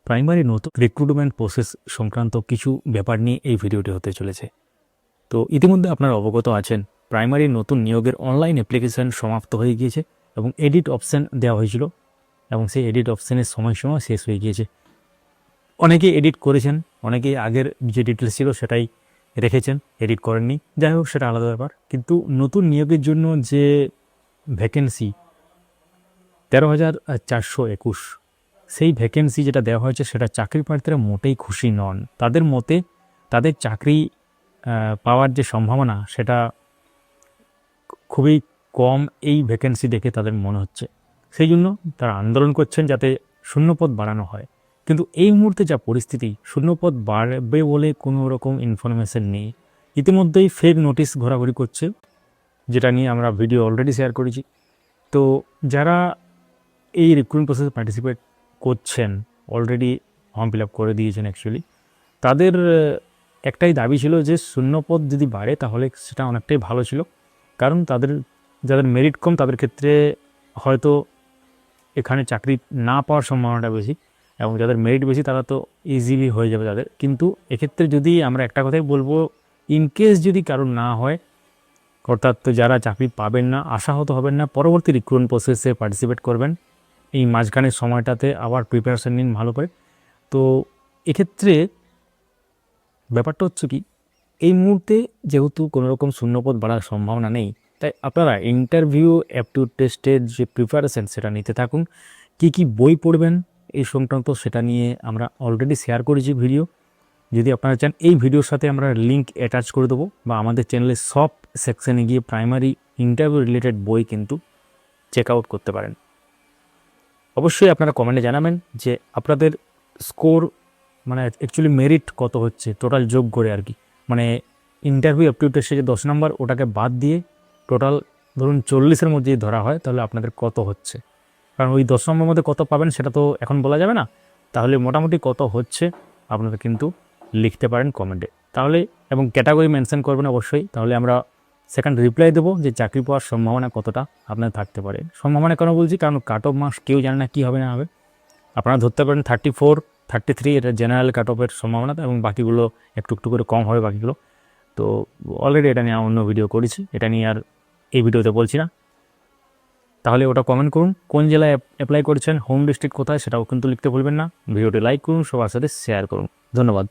Primary নতুন recruitment process সংক্রান্ত কিছু ব্যাপার নিয়ে এই ভিডিওটি হতে চলেছে। তো ইতিমধ্যে আপনারা অবগত আছেন, প্রাইমারি নতুন নিয়োগের অনলাইন অ্যাপ্লিকেশন সমাপ্ত হয়ে গিয়েছে এবং এডিট অপশান দেওয়া হয়েছিল এবং সেই এডিট অপশানের সময়সীমা শেষ হয়ে গিয়েছে। অনেকেই এডিট করেছেন, অনেকেই আগের যে ডিটেলস ছিল সেটাই রেখেছেন, এডিট করেননি। যাই হোক, সেটা আলাদা ব্যাপার। কিন্তু নতুন নিয়োগের জন্য যে ভ্যাকেন্সি 13,421, সেই ভ্যাকেন্সি যেটা দেওয়া হয়েছে সেটা চাকরি প্রার্থীরা মোটেই খুশি নন। তাদের মতে তাদের চাকরি পাওয়ার যে সম্ভাবনা সেটা খুবই কম এই ভ্যাকেন্সি দেখে তাদের মনে হচ্ছে। সেই জন্য তারা আন্দোলন করছেন যাতে শূন্যপদ বাড়ানো হয়। কিন্তু এই মুহূর্তে যা পরিস্থিতি, শূন্যপদ বাড়বে বলে কোনো রকম ইনফরমেশন নেই। ইতিমধ্যেই ফেক নোটিশ ঘোরাঘুরি করছে, যেটা নিয়ে আমরা ভিডিও অলরেডি শেয়ার করেছি। তো যারা এই রিক্রুটমেন্ট প্রসেসে পার্টিসিপেট করছেন, অলরেডি ফর্ম ফিল আপ করে দিয়েছেন অ্যাকচুয়ালি, তাদের একটাই দাবি ছিল যে শূন্যপদ যদি বাড়ে তাহলে সেটা অনেকটাই ভালো ছিল। কারণ যাদের মেরিট কম তাদের ক্ষেত্রে হয়তো এখানে চাকরি না পাওয়ার সম্ভাবনাটা বেশি, এবং যাদের মেরিট বেশি তারা তো ইজিলি হয়ে যাবে তাদের। কিন্তু এক্ষেত্রে যদি আমরা একটা কথাই বলবো, ইনকেস যদি কারণ না হয়, অর্থাৎ যারা চাকরি পাবেন না, আশাহত হবেন না, পরবর্তী রিক্রুটমেন্ট প্রসেসে পার্টিসিপেট করবেন। এই মাঝখানের সময়টাতে আবার প্রিপারেশান নিন ভালো করে। তো এক্ষেত্রে ব্যাপারটা হচ্ছে কি, এই মুহূর্তে যেহেতু কোনো রকম শূন্যপদ বাড়ার সম্ভাবনা নেই, তাই আপনারা ইন্টারভিউ অ্যাপটিউড টেস্টের যে প্রিপারেশান সেটা নিতে থাকুন। কি বই পড়বেন এই সংক্রান্ত সেটা নিয়ে আমরা অলরেডি শেয়ার করেছি ভিডিও। যদি আপনারা চান এই ভিডিওর সাথে আমরা লিঙ্ক অ্যাটাচ করে দেবো, বা আমাদের চ্যানেলে সব সেকশানে গিয়ে প্রাইমারি ইন্টারভিউ রিলেটেড বই কিন্তু চেক আউট করতে পারেন। অবশ্যই আপনারা কমেন্টে জানাবেন যে আপনাদের স্কোর, মানে অ্যাকচুয়ালি মেরিট কত হচ্ছে টোটাল যোগ করে আর কি। মানে ইন্টারভিউ অ্যাপটিউড টেস্টে যে 10 নম্বর, ওটাকে বাদ দিয়ে টোটাল ধরুন 40-এর মধ্যে যদি ধরা হয় তাহলে আপনাদের কত হচ্ছে। কারণ ওই 10 নম্বরের মধ্যে কত পাবেন সেটা তো এখন বলা যাবে না। তাহলে মোটামুটি কত হচ্ছে আপনারা কিন্তু লিখতে পারেন কমেন্টে। তাহলে এবং ক্যাটাগরি মেনশন করবেন অবশ্যই, তাহলে আমরা সেকেন্ড রিপ্লাই দেবো যে চাকরি পাওয়ার সম্ভাবনা কতটা আপনার থাকতে পারে। সম্ভাবনা কেন বলছি, কারণ কাট অফ মার্কস কেউ জানে না কী হবে না হবে। আপনারা ধরতে পারেন 34, 33 এটা জেনারেল কাট অফের সম্ভাবনা, এবং বাকিগুলো একটু একটু করে কম হবে বাকিগুলো। তো অলরেডি এটা নিয়ে অন্য ভিডিও করেছি, এটা নিয়ে আর এই ভিডিওতে বলছি না। তাহলে ওটা কমেন্ট করুন, কোন জেলায় অ্যাপ্লাই করছেন, হোম ডিস্ট্রিক্ট কোথায় সেটাও কিন্তু লিখতে ভুলবেন না। ভিডিওটি লাইক করুন, সবার সাথে শেয়ার করুন। ধন্যবাদ।